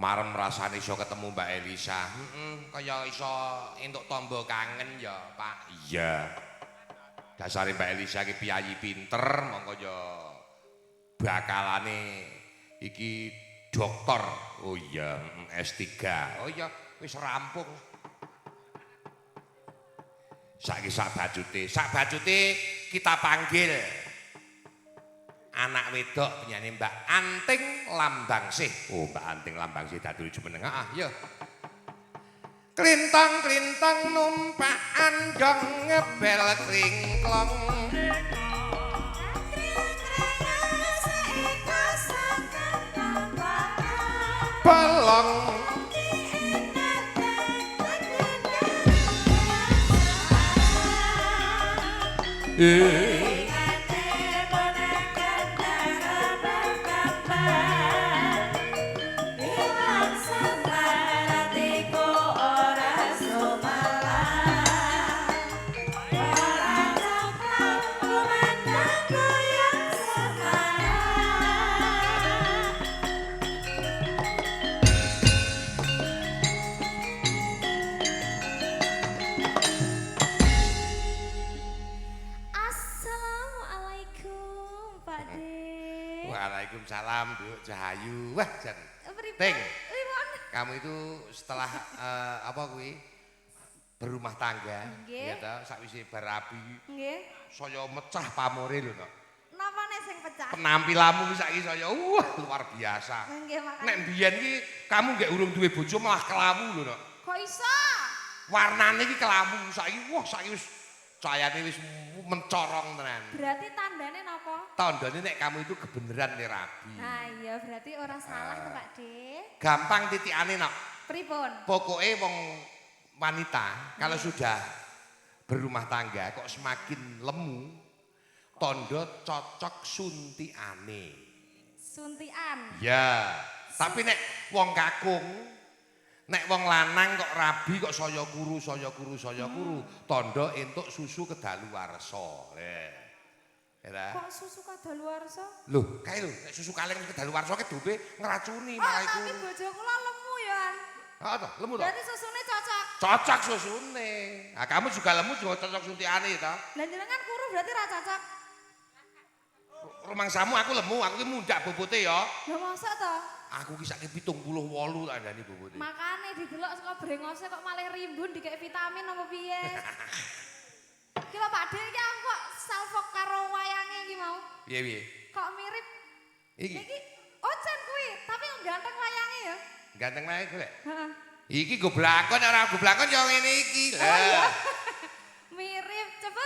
Marem rasane iso ketemu Mbak Elisa. Kaya iso entuk tombo kangen ya, Pak. Iya. Dasare Mbak Elisa iki piyayi pinter, mongko ya bakalane iki dokter. Oh iya, S3. Oh iya, wis rampung. Saiki sak bajute kita panggil anak wedok penyanyi Mbak Anting Lambangsih. Oh, Mbak Anting Lambangsih dadi jumeneng. Ya. Klintang-klintang numpak andong ngebel klingklong. Bolong Waalaikumsalam, Bu Cahayu. Wah, Jan. Ting. Kamu itu setelah apa kuwi? Berumah tangga, ya ta, sakwise barabi. Nggih. Saya mecah pamore lho, Nok. Napane sing pecah? Penampilanmu iki saiki saya luar biasa. Nggih, makane. Nek mbiyen iki kamu nggak urung duwe bojo malah kelawu lho, Nok. Kok iso? Warnane iki kelawu, saiki wis cahayane wis mencorong tenan. Berarti tandane napa? Tandane nek kamu itu kebeneran nek rabi. Nah iya berarti ora salah to Pak De. Gampang titikane Nok. Pripun? Pokoke wong wanita kalau sudah berumah tangga kok semakin lemu tondo cocok suntiane. Suntian. Ya, tapi nek wong kakung nek wong lanang kok rabi kok saya kuru tondo entuk susu kedaluwarsa. Kok susu kadaluwarsa? Lho, kae lho, nek susu kaleng kedaluwarsa ki dope ngracuni malah iku. Tapi bojo kula lemu ya. Heeh to, lemu to. Berarti susune cocok. Cocok susune. Nah, kamu juga lemu juga cocok suntiane to. Lah jenengan kuru berarti ra cocok. Rumangsamu aku lemu, aku ki mundak bobote ya. Lah mosok to? Aku ki saiki 78 tak andani bobote. Makane didelok saka brengose kok malah rimbun dikek vitamin apa piye? Ki lho Pak De iki aku kok salfok karo wayange iki mau. Piye? Kok mirip? Iki. Iki Ocen kuwi, tapi ganteng wayange ya. Ganteng wae golek. Heeh. Iki go blakon ora go blakon ya ngene iki. Lah. Mirip, coba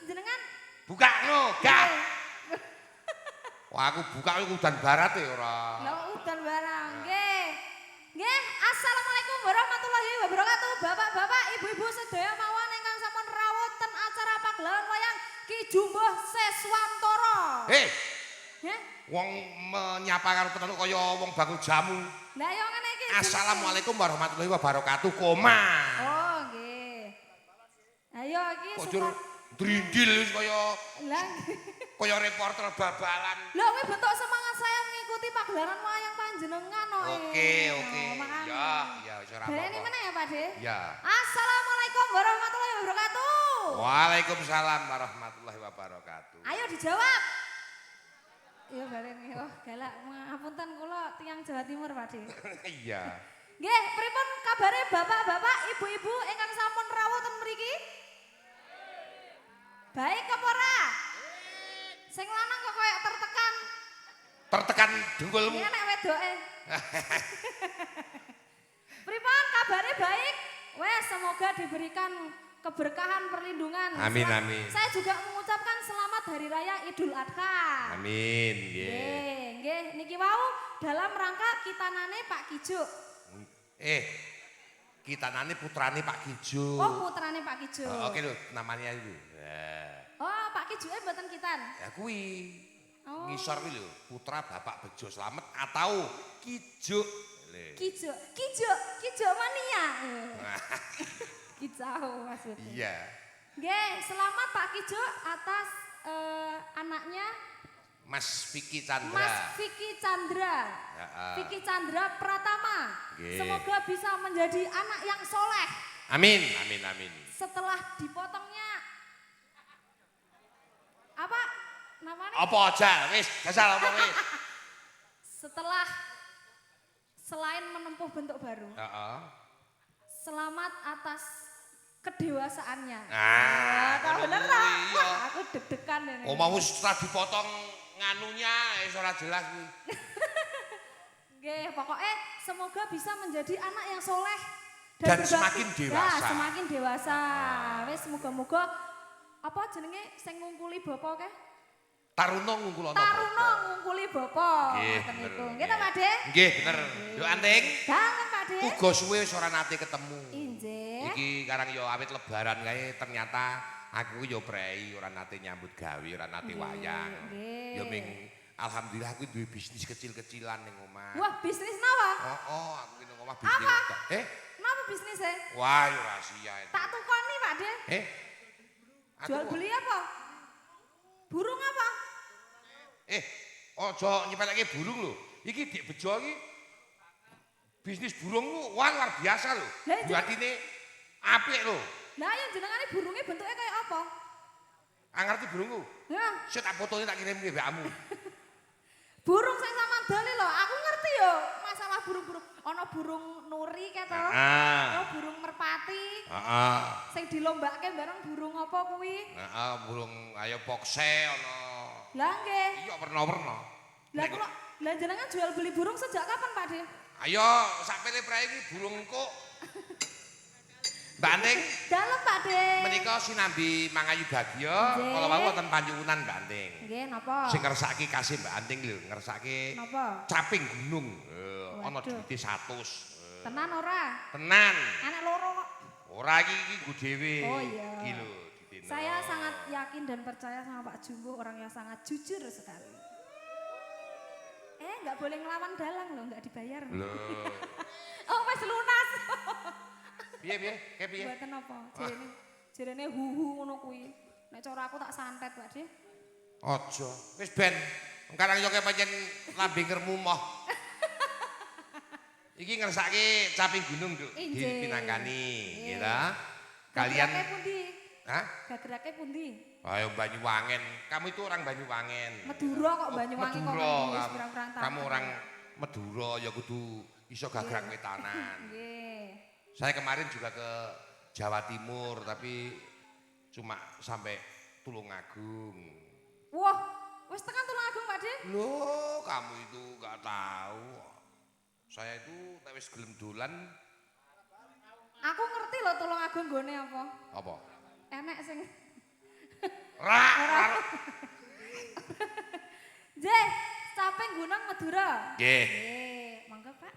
jenengan Buka no, gah. Wah aku buka iku udan barat e ora. Lah udan barang. Nggih. Nggih, assalamualaikum warahmatullahi wabarakatuh. Bapak-bapak, ibu-ibu sedaya mawon ingkang sampun rawuh ten acara pagelaran wayang Ki Jumbuh Seswantara. Hei, Nggih. wong menyapa karo tenan kaya wong bakul jamu. Lah yo ngene iki. Assalamualaikum warahmatullahi wabarakatuh, koma. Oh, nggih. Ayo iki Kok drindil wis kaya Lah. kaya reporter babalan. Lho kuwi bentuk semangat saya mengikuti pagelaran wayang panjenengan kok. Oke. makanya. Ya, wis ora Baleni apa-apa. meneh ya, Pak De? Ya. Assalamualaikum warahmatullahi wabarakatuh. Waalaikumsalam warahmatullahi wabarakatuh. Ayo dijawab. Iya baleni. Oh, galak. Ngapunten kula tiyang Jawa Timur, Pak De. Iya. Nggih, pripun kabare bapak-bapak, ibu-ibu ingkang sampun rawuh ten mriki? Baik apa ora? Sing lanang kok koyo tertekan. Tertekan dengkulmu. Iki nek wedoke. Pripun kabare baik? Wes semoga diberikan keberkahan perlindungan. Amin, amin. Saya juga mengucapkan selamat Hari Raya Idul Adha. Amin, nggih. Nggih, niki wau dalam rangka kitanane Pak Kijo. Kitanane putrane Pak Kijo. Oh, putrane Pak Kijo. Oke lho, namanya itu. Oh, Pak Kijoe mboten kitan. Ya kuwi. Oh. Ngisor kuwi lho, putra Bapak Bejo Slamet atau Kijo. Kijo mania. Kicau maksudnya. Iya. Nggih, selamat Pak Kijo atas anaknya Mas Vicky Chandra. Mas Vicky Chandra. Ya, Vicky Chandra Pratama. Nggih. Semoga bisa menjadi anak yang soleh. Amin, amin, amin. Setelah dipotongnya apa namanya? Apa aja, wis, gasal apa wis. Setelah selain menempuh bentuk baru. Heeh. Selamat atas kedewasaannya. Nah, bener ngono lah. kuwi, iya. Aku deg-degan ini. Oh mau setelah dipotong nganunya, ora jelas kuwi. Nggih, pokoknya semoga bisa menjadi anak yang soleh Dan berbakti. semakin dewasa. Ya, semakin dewasa. Wis moga-moga apa jenenge sing ngungkuli bapak ke? Taruna ngungkul ana. Taruna ngungkuli bapak. Nggih, Ngoten bener. niku. Nggih ta, Pak De? Nggih, bener. Yo Anting. Dalem, Pak De. Uga suwe wis ora nate ketemu. Injih. Iki karang yo awit lebaran kae ternyata aku yo prei ora nate nyambut gawe, ora nate wayang. Nggih. Yo ming alhamdulillah aku duwe bisnis kecil-kecilan ning omah. Wah, bisnis napa? Oh, aku ning omah bisnis. Napa bisnisnya? Wah, yo rahasia itu. Tak tukoni, Pak De. Aku Jual beli apa? Burung apa? ojo nyepelake burung lho. Iki Dik Bejo iki bisnis burung ku wah luar biasa lho. Lah, itu- Buatine apik lho. Lah yang jenengane burungnya bentuknya kayak apa? Ngerti burungku? Ya, Sik tak fotone tak kirim ke mbakmu. burung sing sama dali lho. Aku ngerti yo masalah burung-burung. Ana burung nuri kayak to. Ana burung merpati. Heeh. Sing dilombake bareng burung apa kuwi? Heeh, burung ayo pokse ana. Lah nggih. Iya werna-werna. Lah kula lah jenengan jual beli burung sejak kapan, Pak De? Ayo sak pele prae iki burung kok. Mbak Anting, Dalem, Pak De. menika sinambi Mangayu Bagya, Nggih. kala wau wonten Panjungunan Mbak Anting. Nggih, napa? Sing ngersaki kasih Mbak Anting lho, ngersaki Napa? caping gunung. Ana Waduh. duwite 100. Tenan ora? Tenan. Anak loro kok. Ora iki nggo dhewe. Oh, iya. Iki lho, ditino. Saya sangat yakin dan percaya sama Pak Jumbo, orang yang sangat jujur sekali. Nggak boleh ngelawan dalang loh, nggak dibayar. Lho. Oh, wes lunas. Piye piye? Kayak piye? Buatan apa? Jarene huhu ngono kuwi. Nek cara aku tak santet, Pak De. Aja. Wis ben. Sekarang yo kaya pancen lambe ngermumoh. Iki ngersake caping gunung, Duk. Injih. Dipinangkani, Nggih. gitu. Kalian Gagerake pundi? Hah? Gagerake pundi? Ayo Banyuwangen. Kamu itu orang Banyuwangen. Madura kok Banyuwangi kok Madura. ngendi pirang-pirang tahun. Kamu orang Madura ya kudu iso gagrang wetanan. Nggih. Saya kemarin juga ke Jawa Timur tapi cuma sampai Tulungagung. Wah, wis tekan Tulungagung, Pak De? Loh, kamu itu nggak tahu. Saya itu tak wis gelem dolan. Aku ngerti loh Tulungagung nggone apa. Apa? Enek sing Ra. Jeh, caping Gunung Madura. Nggih. Mangga Pak.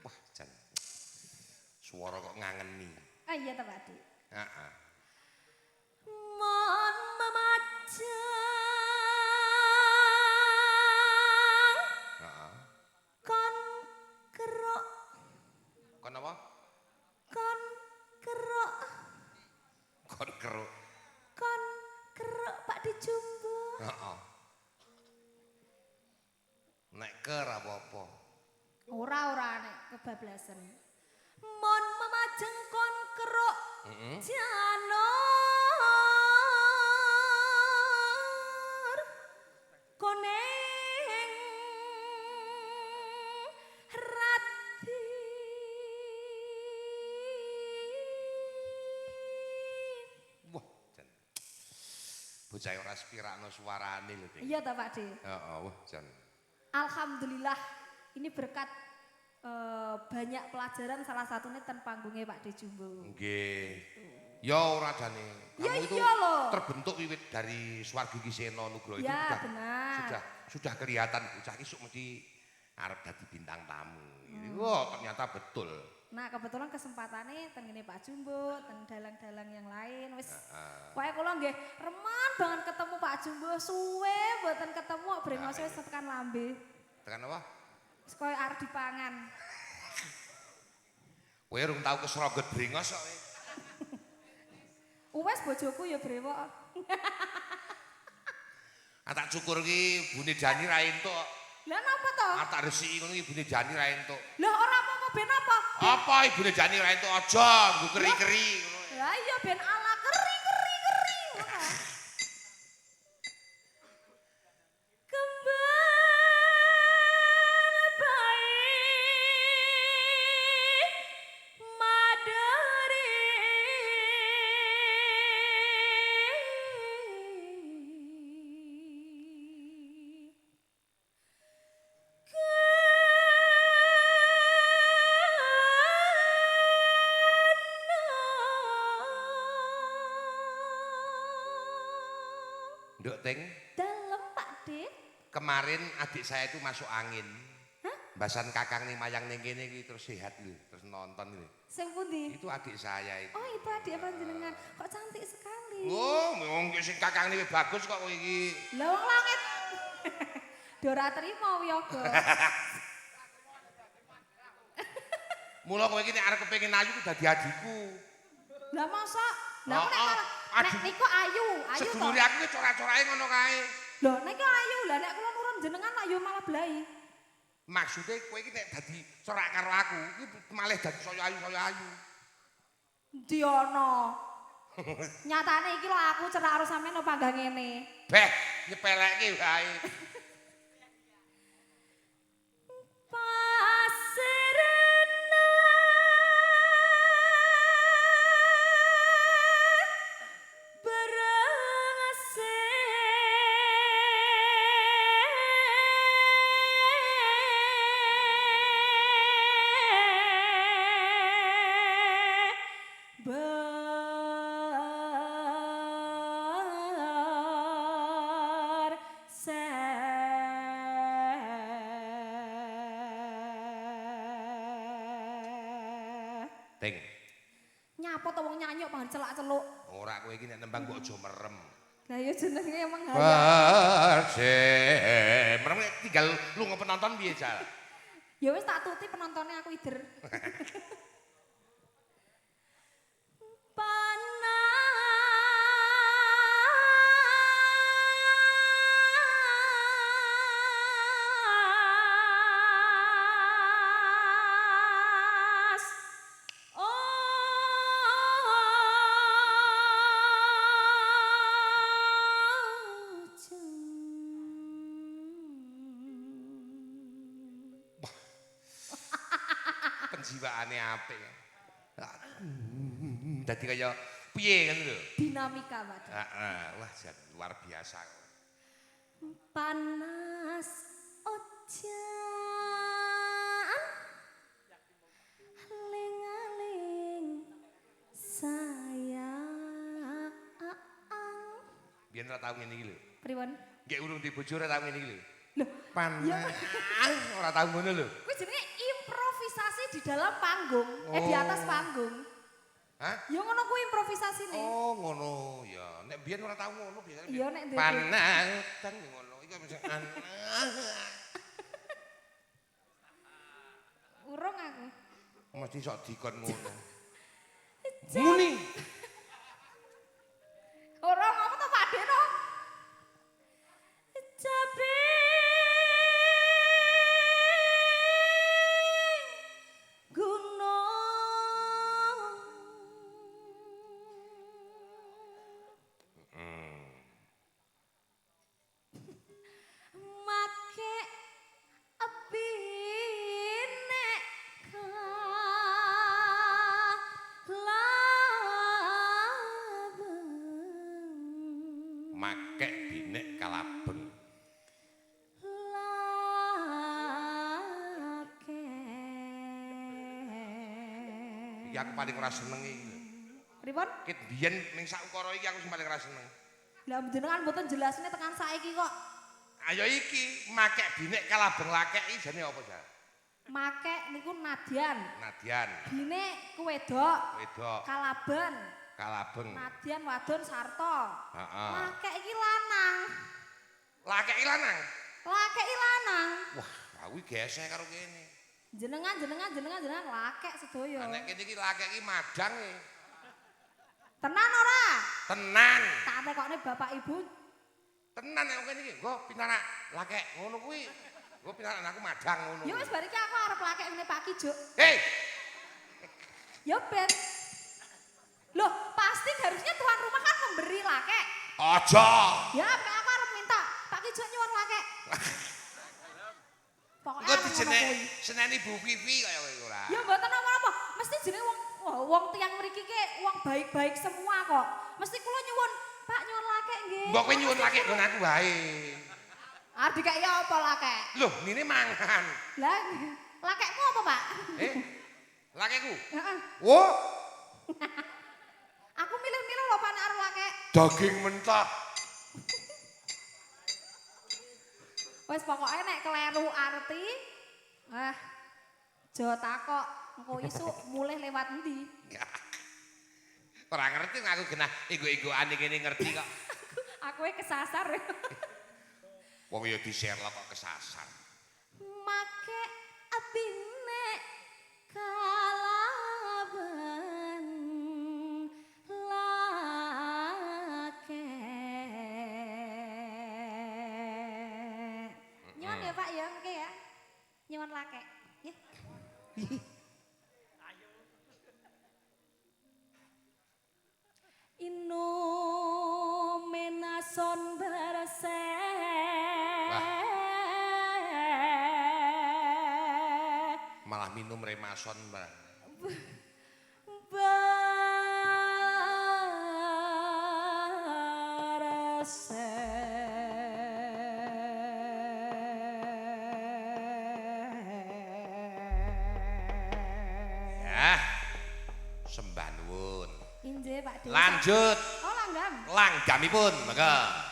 Wah, jan. Suara kok ngangeni. Ah iya ta Pak Dik. Heeh. Mon memajang Heeh. kon kerok Kon apa? kon kerok Kon keruk. kon kerok Pak Dijumbo. Heeh. Nek ker apa-apa. Ora nek kebablasan. Mon memajeng kon kerok Heeh. janor koneng rati. Wah, jan. bocah ora spirakno suarane lho, Ting. Iya ta, Pak De? Heeh, wah jan. Alhamdulillah ini berkat banyak pelajaran salah satunya ten panggungnya Pak De Jumbo. Nggih. Ya ora jane. Ya Kamu itu iya loh. terbentuk wiwit dari Swargi Kiseno Nugroho itu Ya benar. sudah kelihatan bocah iki sok mesti arep dadi bintang tamu. Wah, ternyata betul. Nah, kebetulan kesempatannya ten ngene Pak Jumbo, ten dalang-dalang yang lain wis. Pokoke kula nggih remen banget ketemu Pak Jumbo, suwe mboten ketemu brengose wis tekan lambe. Tekan apa? Wis koyo arep dipangan. Kowe urung tau kesrogot brengos kok. Wes bojoku ya brewok. Tak cukur ki Bune Jani ra entuk. Lah napa to? Tak resiki ngono ki Bune Jani ra entuk. Lah ora apa-apa ben apa? Apa Ibune Jani ra entuk aja nggo keri-keri ngono. Lah iya ben ala keri. Kembang baik madari Nduk Ting, Dalem Pak De. kemarin adik saya itu masuk angin. Hah? Basan kakang nih mayang ning kene iki terus sehat lho, terus nonton lho. Sing pundi? Itu adik saya itu. Oh itu adik panjenengan. Kok cantik sekali. Oh, wong sing kakang ini bagus kok kowe iki. Lah wong langit. Dora terima wiyaga. Mula kowe iki nek arep kepengin ayu ku dadi adikku. Lah masa? Lah aku nek malah nek niku ayu to. Sedulure aku ki corak-corake ngono kae. Lho nek ayu, lah nek kula nurun jenengan lah yo malah blai. Maksudnya kowe iki nek dadi corak karo aku, iki malah dadi saya ayu. Diono. Nyatane iki lho aku cerak karo sampean panggang ngene. Beh, nyepelekke wae. Ting. Nyapa to wong nyanyuk pangan celak-celuk. Ora kowe iki nek nembang kok aja merem. Lah ya jenenge emang hayat. Merem tinggal lunga penonton piye, Jal? Ya wis tak tuti penontonnya aku ider. Penjiwaane apik. Dadi kaya piye kan lho. Dinamika, Pak. Heeh, wah jan luar biasa. Panas ojan aling-aling sayang. Biyen ora tau ngene iki lho. Pripun? Nggih urung di bojo ora tau ngene iki lho. Loh, Panas ora tau ngono lho. kuwi jenenge improvisasi di dalam panggung, di atas panggung. Hah? Ya ngono kuwi improvisasine. Oh, ngono ya. Nek biyen ora tau ngono biasane. Iya nek ndek. Panas kan ngono. Iku mesti Urung aku. mesti sok dikon ngono. Muni. Ora apa to Pak Deno? Cabe gunung make api nek kalah iki aku paling ora seneng iki. Pripun? Ket biyen ning sak ukara iki aku sing paling ora seneng. Lah jenengan mboten jelasne tekan saiki kok. Ayo iki makek binek kalabeng lakek iki jane apa, Jar? Makek niku nadyan. Nadyan. Binek kuwedok. Wedok. Kalaben. Kalabeng. Nadyan wadon sarta. Heeh. Lakek iki lanang. Lakek iki lanang. Lakek iki lanang. Wah, aku gesek karo kene. Jenengan lakek sedaya. Nek kene iki lakek iki madang e. Tenan ora? Tenan. Tak tekokne Bapak Ibu. Tenan nek kene iki, nggo pinarak lakek ngono kuwi. Nggo pinarak aku madang ngono. Ya wis bar iki aku arep lakek ngene Pak Kijuk. Hei. Ya ben. Loh, pasti harusnya tuan rumah kan memberi lakek. Aja. Ya, aku arep minta Pak Kijuk nyuwun lakek. Engko diseneni Bu Vivi kaya kowe ora. Ya mboten apa-apa, mesti jenenge wong tiyang mriki ki wong baik-baik semua kok. Mesti kula nyuwun, Pak nyuwun lakek nggih. Mbok kowe nyuwun lakek nggon aku wae. Ah dikek ya apa lakek? Loh, nine mangan. Lah, lakekmu apa, Pak? Lakekku? Heeh. Wo. Aku milih-milih lho Pak nek arep lakek. Daging mentah. Wes pokoknya nek kleru arti, aja takok engko isuk mulih lewat endi. Ora ngerti aku genah ego-egoan ngene ngerti kok. Aku kesasar. Wong ya di-share kok kesasar. Make abine kalaben lake. Nyuwun ya Pak ya, oke ya. Nyuwun lake. Ya. Inu menason berse. Malah minum remason, Mbak. Berse. Ya. Sembah nuwun. Injih Pak Desa. Lanjut. Oh langgam. Langgamipun, monggo.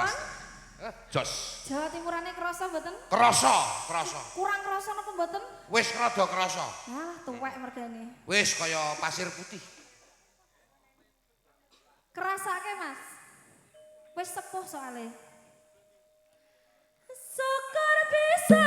Bon? Jos. Jawa Timurane krasa mboten? Krasa. Kurang krasa napa mboten? Wis rada krasa. Ah, tuwek mergane. Wis kaya pasir putih. Kerasake, Mas. Wis sepuh soalnya. Syukur bisa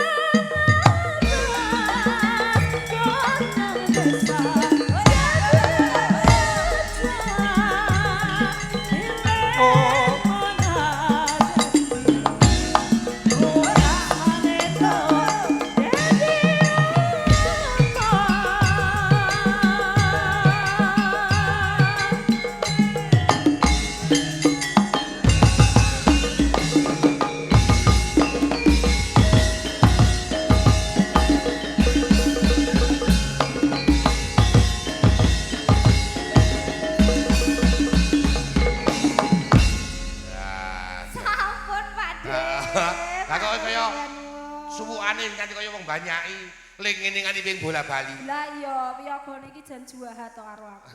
nganti kaya wong banyaki ling ngene nganti ping bola bali. Lah iya, piyagane iki jan juaha to karo aku.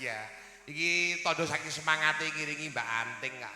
Iya. Iki tandha saking semangate ngiringi Mbak Anting kak.